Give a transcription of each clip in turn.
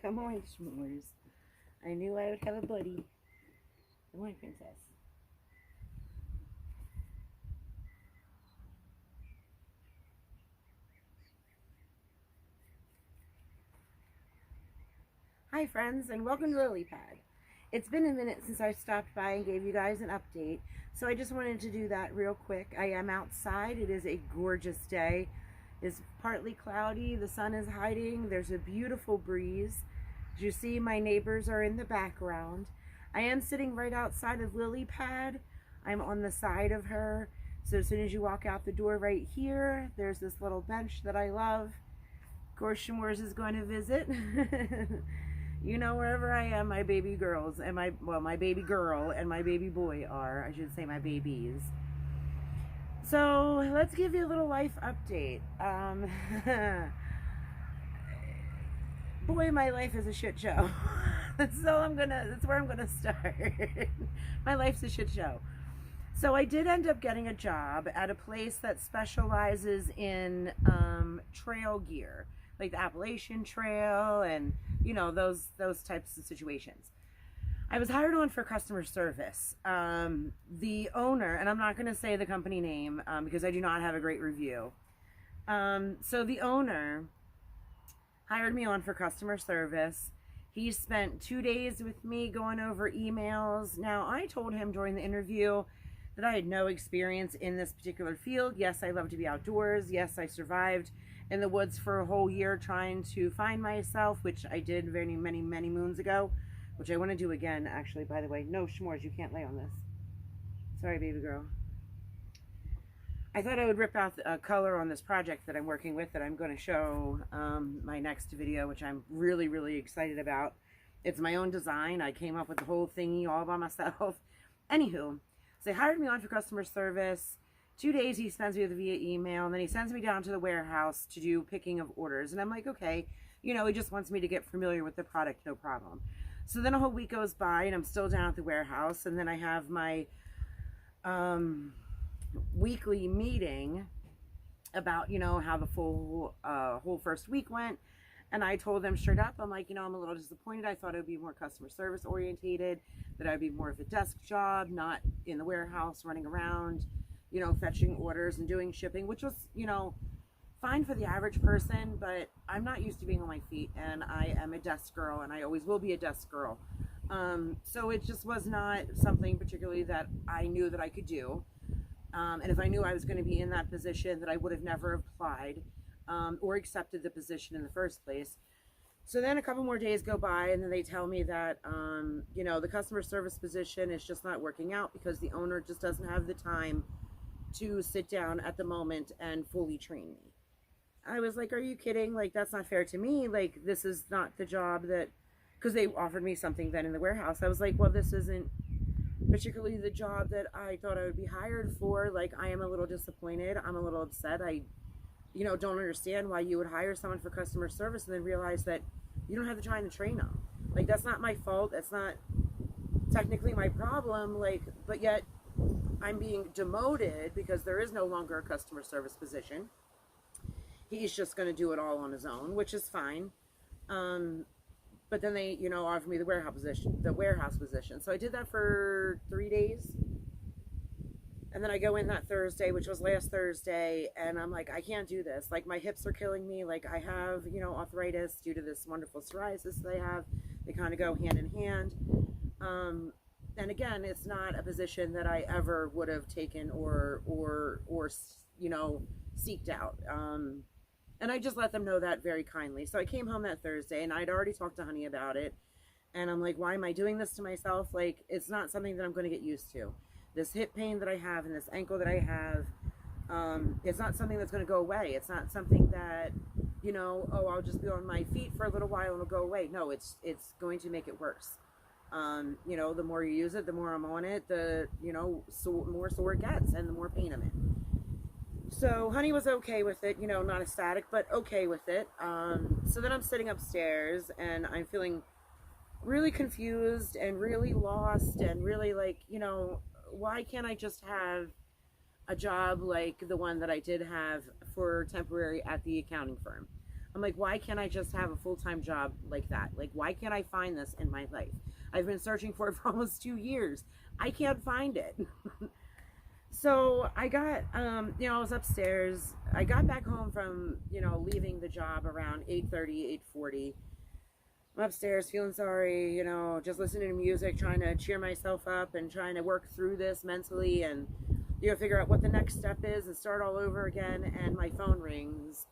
Come on, s'mores. I knew I would have a buddy. Come on, princess. Hi, friends, and welcome to Lily Pad. It's been a minute since I stopped by and gave you guys an update, so I just wanted to do that real quick. I am outside. It is a gorgeous day. It's partly cloudy. The sun is hiding. There's a beautiful breeze. As you see, my neighbors are in the background. I am sitting right outside of Lily Pad. I'm on the side of her. So as soon as you walk out the door right here, there's this little bench that I love. Of course, S'mores is going to visit. You know, wherever I am, my baby girls and my baby girl and my baby boy are. I should say my babies. So let's give you a little life update. Boy, my life is a shit show. That's where I'm gonna start. My life's a shit show. So I did end up getting a job at a place that specializes in trail gear, like the Appalachian Trail and, you know, those types of situations. I was hired on for customer service. The owner, and I'm not going to say the company name because I do not have a great review. So the owner hired me on for customer service. He spent 2 days with me going over emails. Now, I told him during the interview that I had no experience in this particular field. Yes, I love to be outdoors. Yes, I survived in the woods for a whole year trying to find myself, which I did many moons ago, which I want to do again, actually, by the way. No, S'mores, you can't lay on this. Sorry, baby girl. I thought I would rip out a color on this project that I'm working with that I'm going to show my next video, which I'm really excited about. It's my own design. I came up with the whole thingy all by myself. Anywho, so they hired me on for customer service. 2 days he spends me via email, and then he sends me down to the warehouse to do picking of orders. And I'm like, okay, you know, he just wants me to get familiar with the product, no problem. So then a whole week goes by, and I'm still down at the warehouse, and then I have my weekly meeting about, you know, how the whole first week went. And I told them straight up, I'm like, you know, I'm a little disappointed. I thought it would be more customer service orientated, that I'd be more of a desk job, not in the warehouse running around, you know, fetching orders and doing shipping, which was, you know, fine for the average person, but I'm not used to being on my feet, and I am a desk girl, and I always will be a desk girl. So it just was not something particularly that I knew that I could do. And if I knew I was going to be in that position, that I would have never applied or accepted the position in the first place. So then a couple more days go by, and then they tell me that, you know, the customer service position is just not working out because the owner just doesn't have the time to sit down at the moment and fully train me. I was like, are you kidding? Like, that's not fair to me. Like, this is not the job that, because they offered me something then in the warehouse. I was like, well, this isn't particularly the job that I thought I would be hired for. Like, I am a little disappointed. I'm a little upset. I, you know, don't understand why you would hire someone for customer service and then realize that you don't have the time to train them. Like, that's not my fault. That's not technically my problem. Like, but yet I'm being demoted because there is no longer a customer service position. He's just going to do it all on his own, which is fine. But then they, you know, offered me the warehouse position. So I did that for 3 days. And then I go in that Thursday, which was last Thursday, and I'm like, I can't do this. Like, my hips are killing me. Like, I have, you know, arthritis due to this wonderful psoriasis that I have. They kind of go hand in hand. And again, it's not a position that I ever would have taken or you know, seeked out. And I just let them know that very kindly. So I came home that Thursday, and I'd already talked to Honey about it. And I'm like, why am I doing this to myself? Like, it's not something that I'm going to get used to. This hip pain that I have and this ankle that I have, it's not something that's going to go away. It's not something that, you know, oh, I'll just be on my feet for a little while and it'll go away. No, it's going to make it worse. You know, the more you use it, the more I'm on it, the, you know, more sore it gets and the more pain I'm in. So Honey was okay with it, you know, not ecstatic, but okay with it. So then I'm sitting upstairs and I'm feeling really confused and really lost and really like, you know, why can't I just have a job like the one that I did have for temporary at the accounting firm? I'm like, why can't I just have a full-time job like that? Like, why can't I find this in my life? I've been searching for it for almost 2 years. I can't find it. So I got, I was upstairs. I got back home from, leaving the job around 8:30, 8:40. I'm upstairs feeling sorry, just listening to music, trying to cheer myself up and trying to work through this mentally and, figure out what the next step is and start all over again. And my phone rings,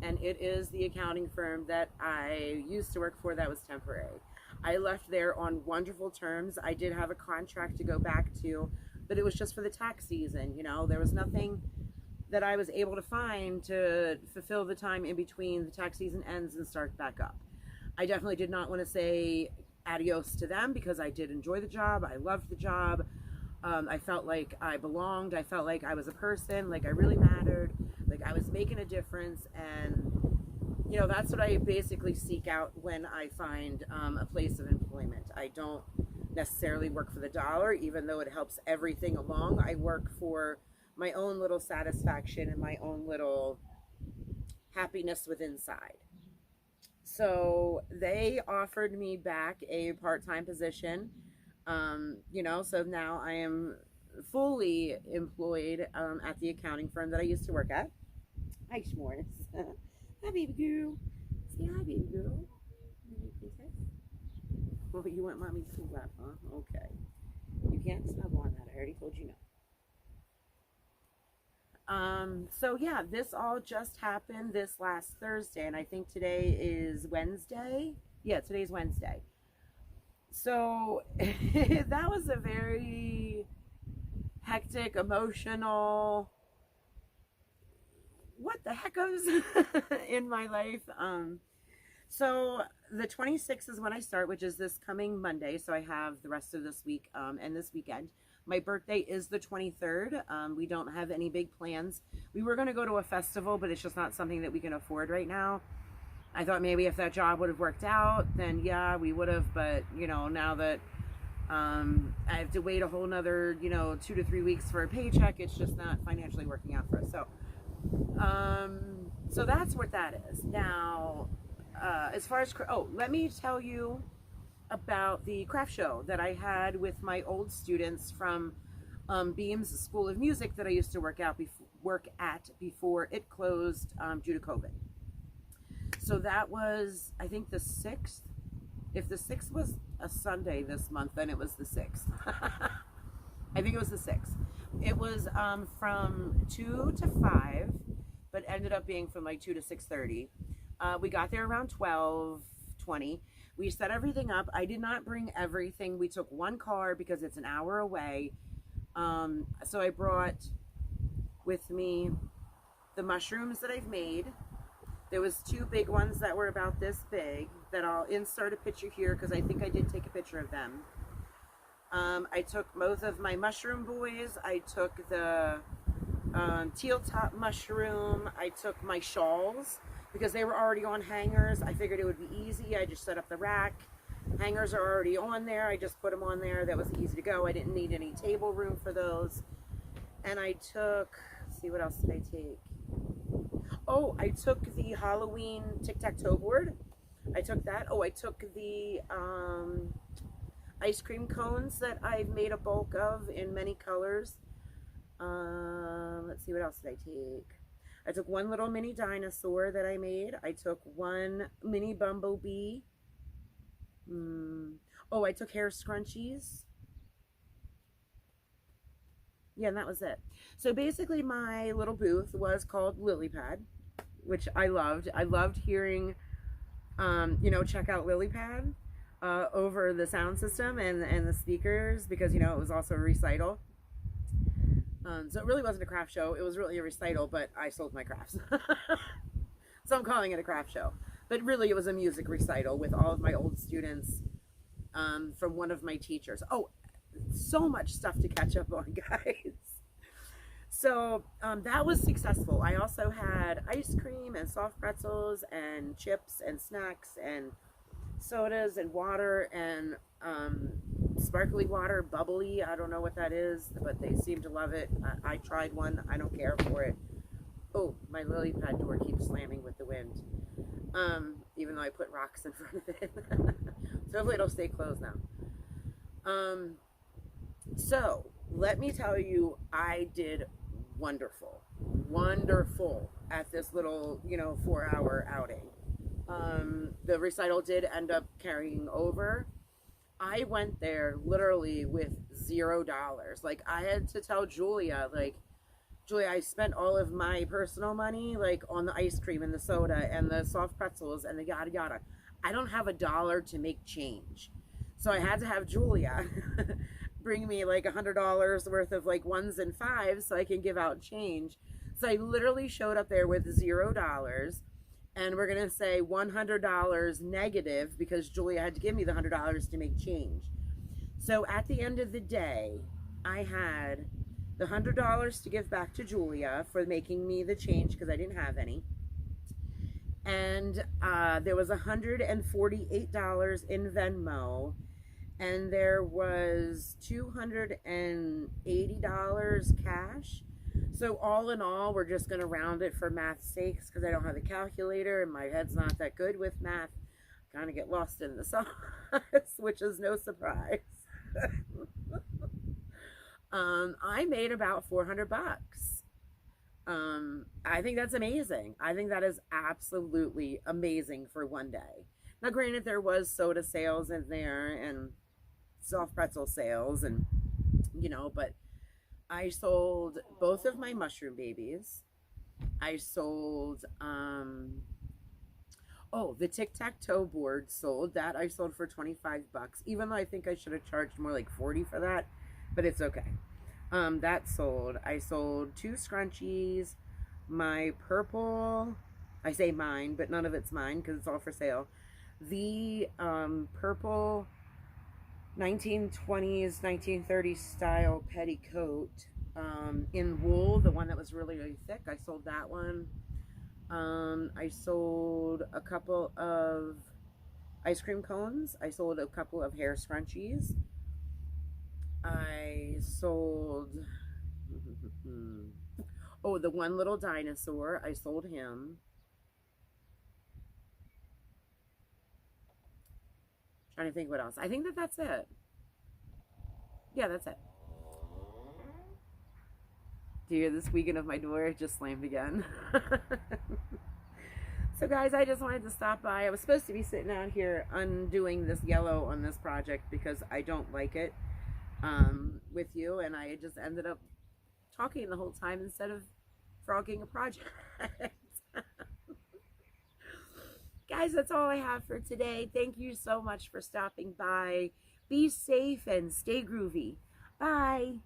and it is the accounting firm that I used to work for that was temporary. I left there on wonderful terms. I did have a contract to go back to, but it was just for the tax season. There was nothing that I was able to find to fulfill the time in between the tax season ends and start back up. I definitely did not want to say adios to them because I did enjoy the job. I loved the job. I felt like I belonged. I felt like I was a person, like I really mattered, like I was making a difference. And, that's what I basically seek out when I find a place of employment. I don't necessarily work for the dollar, even though it helps everything along. I work for my own little satisfaction and my own little happiness within inside. So they offered me back a part-time position, so now I am fully employed at the accounting firm that I used to work at. Hi, Schmorts. Hi, baby girl. Say hi, baby girl. Hi, princess. Oh, you want mommy's food wrap, huh? Okay. You can't snuggle on that. I already told you no. So yeah, this all just happened this last Thursday, and I think today is Wednesday. Yeah, today's Wednesday. So that was a very hectic, emotional, what the heck was in my life. So the 26th is when I start, which is this coming Monday. So I have the rest of this week and this weekend. My birthday is the 23rd. We don't have any big plans. We were going to go to a festival, but it's just not something that we can afford right now. I thought maybe if that job would have worked out, then yeah, we would have. But, now that I have to wait a whole nother, 2 to 3 weeks for a paycheck, it's just not financially working out for us. So that's what that is. Now, as far as, let me tell you about the craft show that I had with my old students from Beams School of Music that I used to work at before it closed due to COVID. So that was, I think, the 6th. If the 6th was a Sunday this month, then it was the 6th. I think it was the 6th. It was from 2 to 5, but ended up being from like 2 to 6:30. We got there around 12:20. We set everything up. I did not bring everything. We took one car because it's an hour away. So I brought with me the mushrooms that I've made. There was 2 big ones that were about this big that I'll insert a picture here because I think I did take a picture of them. I took both of my mushroom boys. I took the teal top mushroom. I took my shawls because they were already on hangers. I figured it would be easy. I just set up the rack. Hangers are already on there. I just put them on there. That was easy to go. I didn't need any table room for those. And I took, let's see, what else did I take? Oh, I took the Halloween tic-tac-toe board. I took that. Oh, I took the ice cream cones that I've made a bulk of in many colors. Let's see, what else did I take? I took one little mini dinosaur that I made. I took one mini bumblebee. Oh, I took hair scrunchies. Yeah, and that was it. So basically my little booth was called Lily Pad, which I loved. I loved hearing, check out Lily Pad over the sound system and the speakers because, it was also a recital. So it really wasn't a craft show. It was really a recital, but I sold my crafts. So I'm calling it a craft show. But really it was a music recital with all of my old students from one of my teachers. Oh, so much stuff to catch up on, guys. So that was successful. I also had ice cream and soft pretzels and chips and snacks and sodas and water and sparkly water, bubbly. I don't know what that is, but they seem to love it. I tried one. I don't care for it Oh, my lily pad door keeps slamming with the wind. Even though I put rocks in front of it. So hopefully it'll stay closed now. So let me tell you, I did wonderful at this little, 4-hour outing. The recital did end up carrying over. I went there literally with $0. Like, I had to tell Julia, like, Julia, I spent all of my personal money, like, on the ice cream and the soda and the soft pretzels and the yada yada. I don't have $1 to make change. So I had to have Julia bring me like $100 worth of like ones and fives so I can give out change. So I literally showed up there with $0, and we're gonna say $100 negative because Julia had to give me the $100 to make change. So at the end of the day, I had the $100 to give back to Julia for making me the change because I didn't have any. And there was $148 in Venmo, and there was $280 cash. So all in all, we're just going to round it for math's sakes because I don't have a calculator and my head's not that good with math. Kind of get lost in the sauce, which is no surprise. I made about 400 bucks. I think that's amazing. I think that is absolutely amazing for one day. Now, granted, there was soda sales in there and soft pretzel sales, and but I sold both of my mushroom babies. I sold the tic-tac-toe board sold. That I sold for 25 bucks, even though I think I should have charged more, like 40 for that, but it's okay. That sold. I sold 2 scrunchies, my purple, I say mine, but none of it's mine because it's all for sale. The purple 1920s, 1930s style petticoat in wool, the one that was really, really thick. I sold that one. I sold a couple of ice cream cones. I sold a couple of hair scrunchies. I sold the one little dinosaur. I sold him. Trying to think what else. I think that's it. Yeah, that's it. Do you hear the squeaking of my door? It just slammed again. So guys, I just wanted to stop by. I was supposed to be sitting out here undoing this yellow on this project because I don't like it with you, and I just ended up talking the whole time instead of frogging a project. Guys, that's all I have for today. Thank you so much for stopping by. Be safe and stay groovy. Bye.